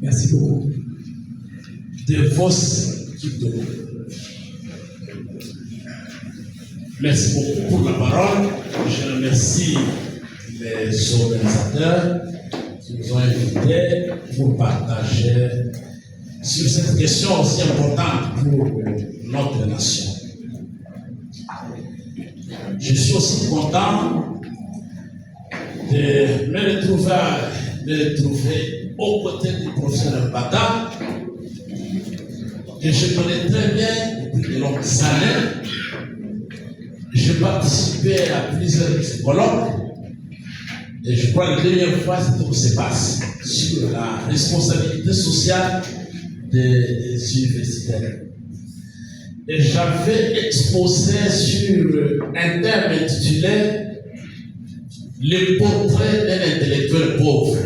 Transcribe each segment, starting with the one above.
Merci beaucoup. De vos équipes de l'eau. Merci beaucoup pour la parole. Je remercie les organisateurs qui nous ont invités pour partager sur cette question aussi importante pour notre nation. Je suis aussi content de me retrouver aux côtés du professeur Bata, que je connais très bien depuis de longues années. J'ai participé à plusieurs colloques et je crois que la dernière fois, c'est tout se passe sur la responsabilité sociale des universitaires. Et j'avais exposé sur un thème intitulé Le portrait d'un intellectuel pauvre.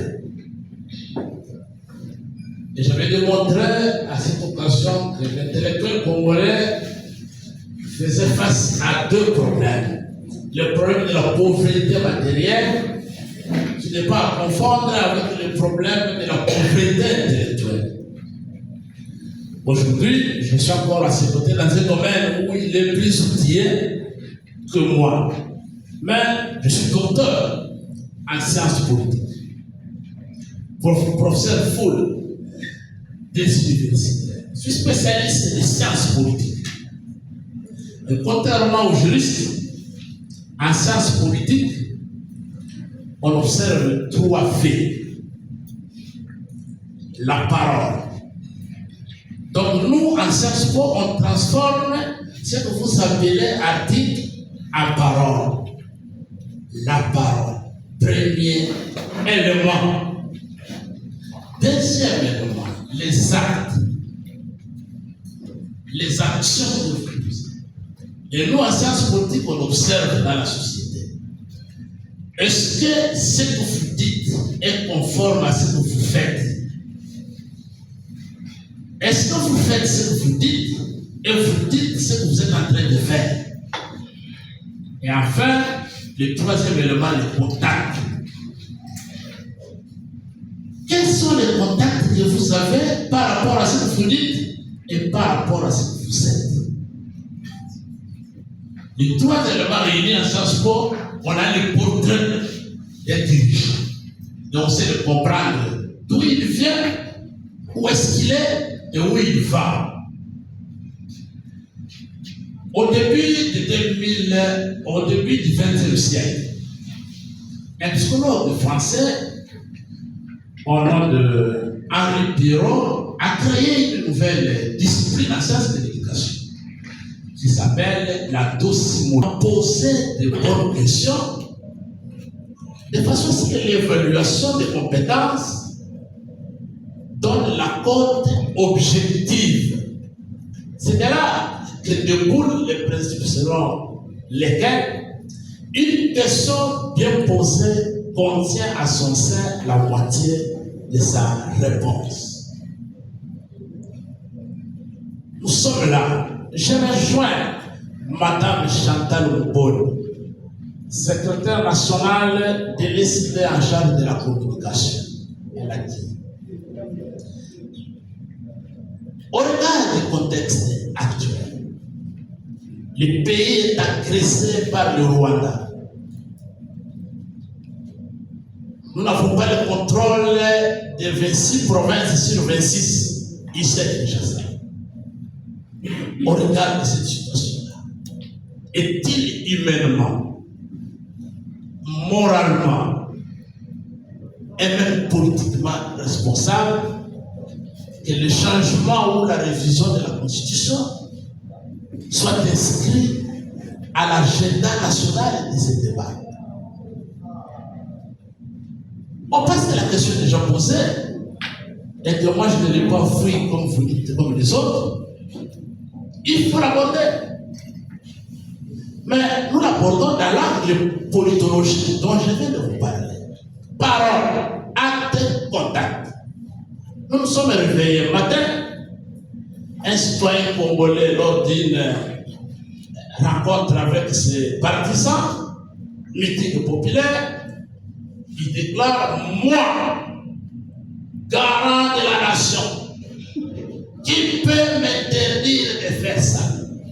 Et j'avais démontré à cette occasion que l'intellectuel congolais faisait face à deux problèmes. Le problème de la pauvreté matérielle, qui n'est pas à confondre avec le problème de la pauvreté intellectuelle. Aujourd'hui, je suis encore à ses côtés dans un domaine où il est plus outillé que moi. Mais je suis docteur en sciences politiques, professeur full des universités. Je suis spécialiste des sciences politiques. Et contrairement aux juristes, en sciences politiques, on observe trois faits. La parole. Donc nous, en sciences po, on transforme ce que vous appelez article en parole. La parole. Premier élément. Deuxième élément, les actes. Les actions de vous. Et nous, en sciences politiques, on observe dans la société. Est-ce que ce que vous dites est conforme à ce que vous faites? Est-ce que vous faites ce que vous dites et vous dites ce que vous êtes en train de faire? Et enfin, le troisième élément, les contacts. Quels sont les contacts que vous avez par rapport à ce que vous dites et par rapport à ce que vous êtes? Les trois éléments réunis en Sciences Po, on a le portrait des dirigeants. Donc, c'est de comprendre d'où il vient, où est-ce qu'il est et où il va. Au début du XXe siècle, un psychologue français, au nom de Henri Pirot, a créé une nouvelle discipline en sciences de l'éducation qui s'appelle la dosimologie. Poser de bonnes questions de façon à ce que l'évaluation des compétences donne la cote objective. C'est de là que découlent les principes selon lesquels une question bien posée contient à son sein la moitié de sa réponse. Nous sommes là. Je rejoins Madame Chantal Mboni, secrétaire nationale de l'ESID en charge de la communication. Elle a dit, au regard du contexte actuel, le pays est agressé par le Rwanda. Nous n'avons pas le contrôle de 26 provinces sur 26 ici à Kinshasa. Au regard de cette situation-là, est-il humainement, moralement et même politiquement responsable que le changement ou la révision de la Constitution soit inscrit à l'agenda national de ce débat? On passe que la question déjà posée et que moi je ne l'ai pas fouillé comme vous dites, comme les autres. Il faut l'aborder. Mais nous l'abordons dans l'angle politologique dont je viens de vous parler. Parole, acte, contact. Nous nous sommes réveillés le matin. Un citoyen congolais, lors d'une rencontre avec ses partisans, meeting populaire, il déclare: moi, garant de la nation, qui peut m'interdire de faire ça?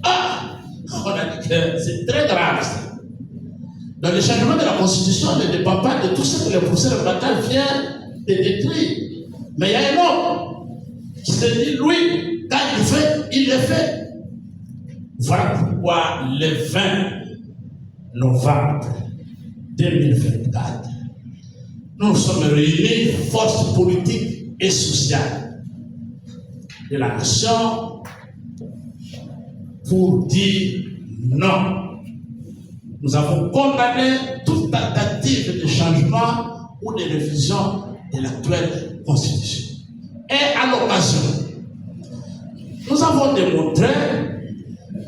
Ah, on a dit que c'est très grave ça. Dans le changement de la Constitution, ne dépend pas de tout ce que le professeur Batal vient de détruire. Mais il y a un homme qui se dit, lui, quand il fait, il le fait. Voilà pourquoi le 20 novembre 2024, nous sommes réunis, forces politiques et sociales de la nation, pour dire non. Nous avons condamné toute tentative de changement ou de révision de l'actuelle Constitution. Et à l'occasion, nous avons démontré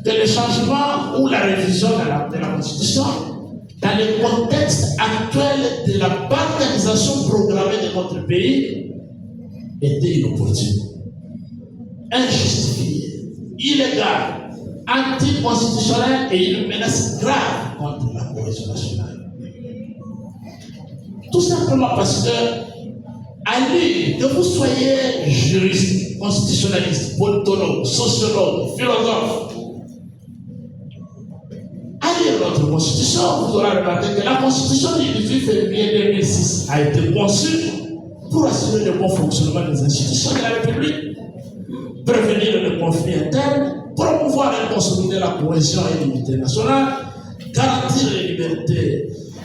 que le changement ou la révision de la Constitution, dans le contexte actuel de la balkanisation programmée de notre pays, était inopportune, injustifiée, illégale, anticonstitutionnelle et une menace grave contre la cohésion nationale. Tout simplement parce que, à lui, que vous soyez juriste, constitutionnaliste, politologue, sociologue, philosophe, à lire notre Constitution, vous aurez remarqué que la Constitution du 18 février 2006 a été conçue pour assurer le bon fonctionnement des institutions de la République, prévenir le conflit interne, promouvoir et consolider la cohésion et l'unité nationale, garantir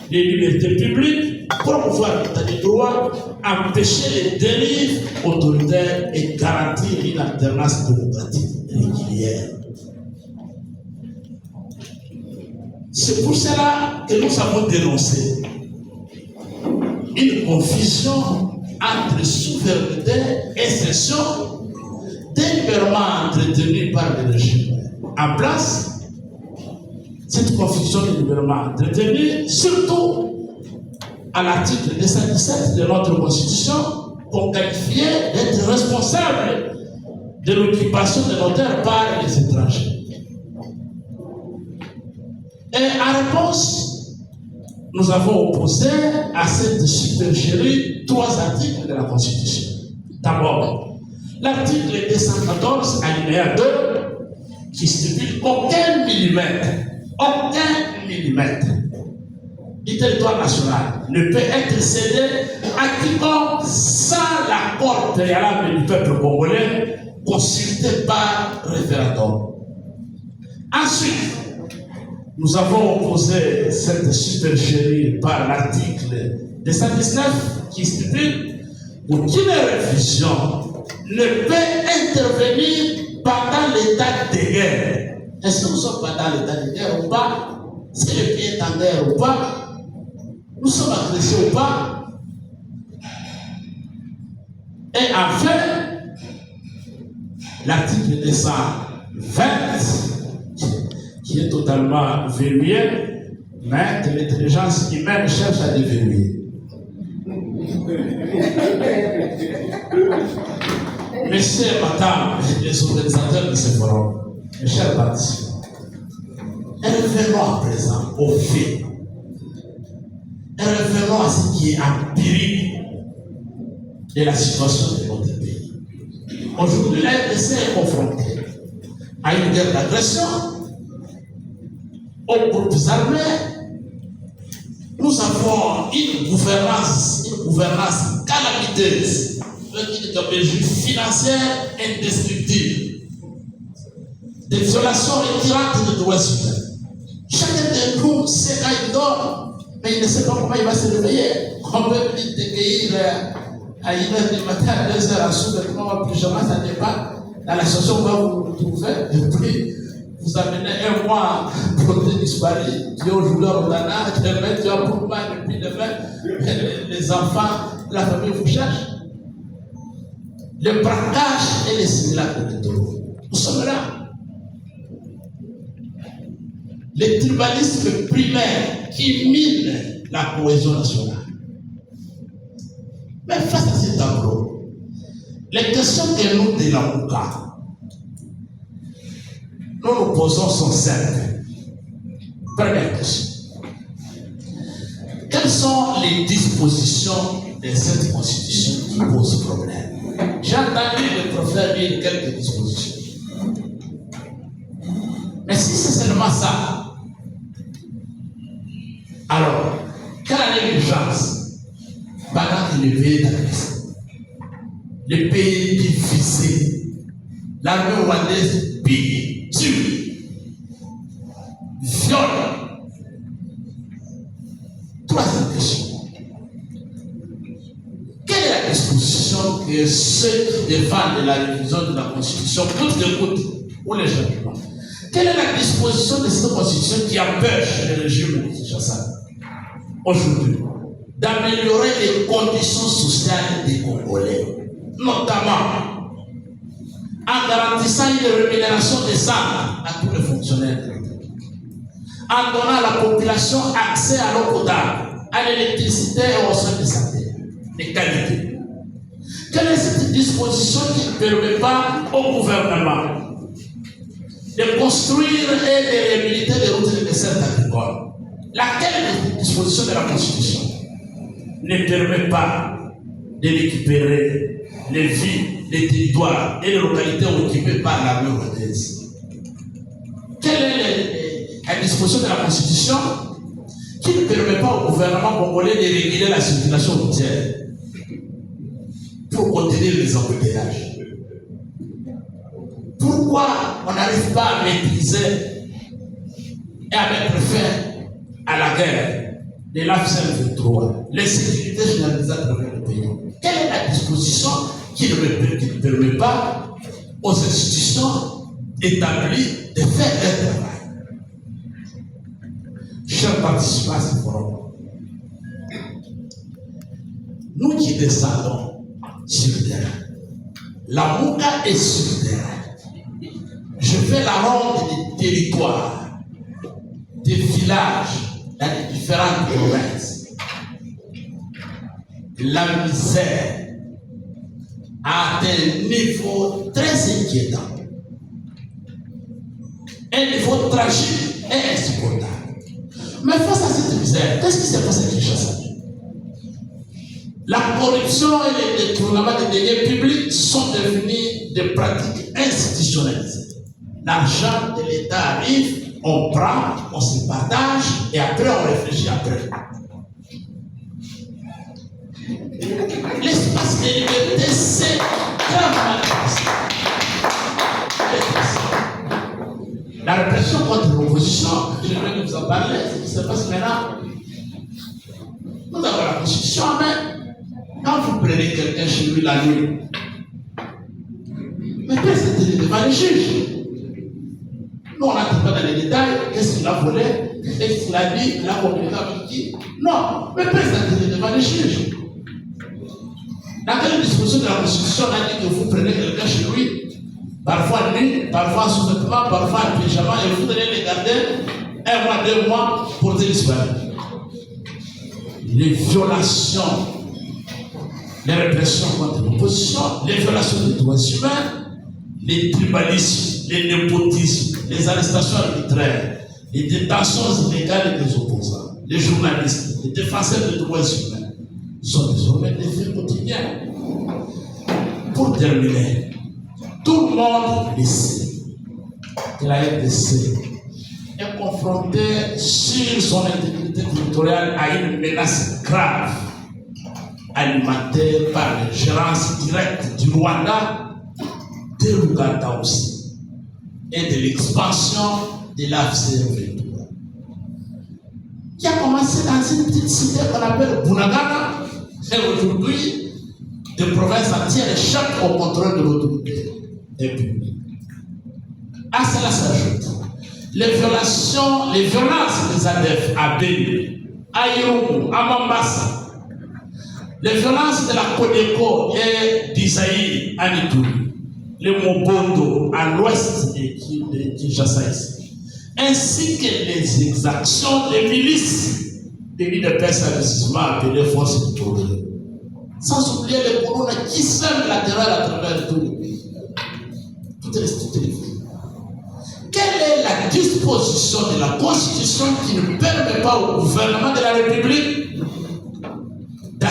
les libertés publiques, promouvoir l'état de droit, empêcher les dérives autoritaires et garantir une alternance démocratique régulière. C'est pour cela que nous avons dénoncé une confusion entre souveraineté et cession délibérément entretenue par le régime en place. Cette confusion délibérément entretenue, surtout à l'article 217 de notre Constitution, qu'on qualifiait d'être responsable de l'occupation de nos terres par les étrangers. Et en réponse, nous avons opposé à cette supercherie 3 articles de la Constitution. D'abord, l'article 214, alinéa 2, qui stipule qu'aucun millimètre du territoire national ne peut être cédé à quiconque sans l'accord préalable du peuple congolais consulté par référendum. Ensuite, nous avons opposé cette supercherie par l'article 219 qui stipule qu'aucune révision ne peut intervenir pendant l'état de guerre. Est-ce que nous sommes pendant l'état de guerre ou pas? Si le pays est en guerre ou pas? Nous sommes agressés ou pas? Et enfin, l'article 220 qui est totalement verrouillé, mais que l'intelligence humaine cherche à déverrouiller. Messieurs, madame, les organisateurs de ce forum, mes chers participants, revenons à présent aux faits. Revenons à ce qui est empirique de la situation de notre pays. Aujourd'hui, la RDC est confrontée à une guerre d'agression, aux groupes armés. Nous avons une gouvernance calamiteuse, une gabegie financière indescriptible, des violations récurrentes de droits humains. Chacun de nous sait quand il dort, mais il ne sait pas comment il va se réveiller. On peut vite décueillir à 1h du matin, à 2h en sous-vêtements, en pyjama, ça n'est pas dans la situation où vous vous retrouvez. Et puis, vous amenez un mois pour te disparaître, tu es au joueur au Dana, demain tu as pour moi, et puis demain, les enfants, la famille vous cherche. Le braquage et les simulacres de taureau. Nous sommes là. Les tribalismes primaires qui minent la cohésion nationale. Mais face à ces tableaux, les questions que nous délabrons, nous posons sont simples. Première question. Quelles sont les dispositions de cette constitution qui pose problème. J'ai entendu le prophète lire quelques dispositions. Mais si c'est seulement ça, alors, quelle est l'urgence pendant qu'il est veillé dans le pays divisé, l'armée rwandaise pille, tue, viole. Troisième question. Quelle est la disposition que ceux qui défendent la révision de la Constitution, coûte que coûte, ou les changements? Quelle est la disposition de cette Constitution qui empêche le régime de Kinshasa aujourd'hui d'améliorer les conditions sociales des Congolais, notamment en garantissant une rémunération décente à tous les fonctionnaires de l'État, en donnant à la population accès à l'eau potable, à l'électricité et aux soins de santé de qualité? Quelle est cette disposition qui ne permet pas au gouvernement de construire et de réhabiliter des routes et des dessertes agricoles? Laquelle disposition de la Constitution ne permet pas de récupérer les villes, les territoires et les localités occupées par l'armée rwandaise? Quelle est la disposition de la Constitution qui ne permet pas au gouvernement congolais de réguler la circulation routière pour contenir les embouteillages? Pourquoi on n'arrive pas à maîtriser et à mettre fin à la guerre de l'AFC-M23, les sécurités généralisées à travers le pays? Quelle est la disposition qui ne permet pas aux institutions établies de faire leur travail? Chers participants à ce forum, nous qui descendons sur le terrain, la Mouka est sur le terrain. Je fais la ronde des territoires, des villages, dans les différentes provinces. La misère a atteint un niveau très inquiétant, un niveau tragique et insupportable. Mais face à cette misère, qu'est-ce qui s'est passé à Kinshasa? La corruption et les détournements des deniers publics sont devenus des pratiques institutionnalisées. L'argent de l'État arrive, on prend, on se partage et après on réfléchit après. L'espace de liberté, c'est gravement dépassé. La répression contre l'opposition, je vais vous en parler, ce qui se passe maintenant. Nous avons la Constitution, mais quand vous prenez quelqu'un chez lui la nuit, mais personne n'est devant les juges. Nous, on n'entre pas dans les détails, qu'est-ce qu'il a volé, qu'est-ce qu'il a dit, il a communiqué avec qui. Non, mais personne n'est devant les juges. Dans quelle disposition de la Constitution on a dit que vous prenez quelqu'un chez lui, parfois nu, parfois en sous-vêtements, parfois en pyjama, et vous allez les garder 1 mois, 2 mois pour les disparaître? Les violations, les répressions contre l'opposition, les violations des droits humains, les tribalismes, les népotismes, les arrestations arbitraires, les détentions illégales des opposants, les journalistes, les défenseurs des droits humains sont désormais des faits quotidiens. Pour terminer, tout le monde le sait que la RDC est confrontée sur son intégrité territoriale à une menace grave, alimentée par l'ingérence directe du Rwanda, de l'Ouganda aussi, et de l'expansion de l'AFC-M23, qui a commencé dans une petite cité qu'on appelle Bunagana, et aujourd'hui, des provinces entières échappent au contrôle de l'autorité publique. À cela s'ajoute les violences des ADF à Beni, à Irumu, à Mombasa, les violences de la Codeco et d'Isaïe à Ituri, les Mobondo à l'ouest de Kinshasa, ainsi que les exactions des milices des leaders d'investissement appelés forces de progrès. Sans oublier les colonnes qui sèment la terreur à travers tout le pays. Toutes les structures. Quelle est la disposition de la Constitution qui ne permet pas au gouvernement de la République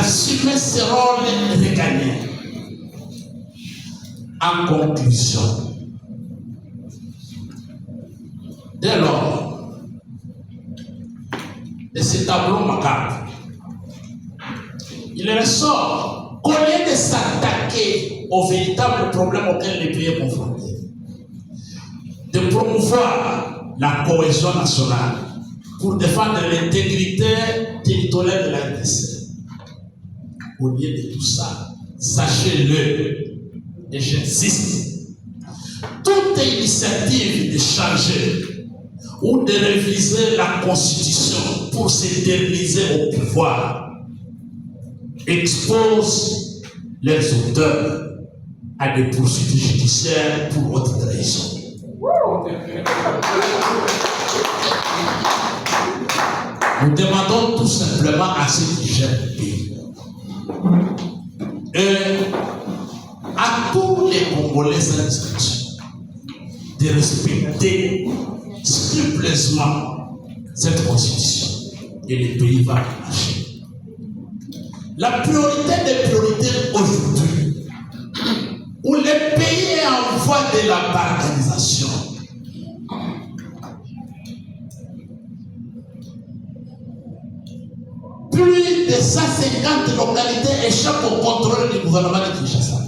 d'assumer ce rôle régalien. En conclusion, dès lors, de ce tableau macabre, il ressort qu'au lieu de s'attaquer aux véritables problèmes auxquels les pays est confronté, de promouvoir la cohésion nationale pour défendre l'intégrité territoriale de la RDC. Au lieu de tout ça, sachez-le, et j'insiste, toute initiative de changer ou de réviser la Constitution pour s'éterniser au pouvoir expose les auteurs à des poursuites judiciaires pour haute trahison. Nous demandons tout simplement à ceux qui gèrent le pays et à tous les Congolais sans discussion de respecter scrupuleusement cette constitution et le pays va marcher. La priorité des priorités aujourd'hui, où le pays est en voie de la balkanisation, plus de 150 localités échappent au contrôle du gouvernement de Kinshasa.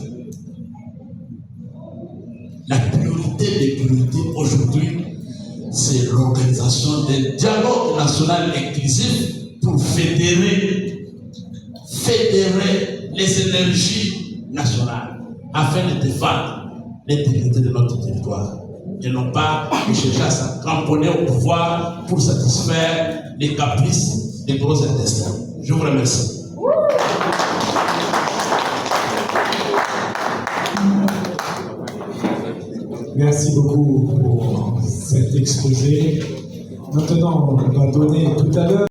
La priorité des priorités aujourd'hui, c'est l'organisation d'un dialogue national inclusif pour fédérer les énergies nationales afin de défendre l'intégrité de notre territoire et non pas de chercher à se cramponner au pouvoir pour satisfaire les caprices des gros intestins. Je vous remercie. Merci beaucoup pour cet exposé. Maintenant, on va donner tout à l'heure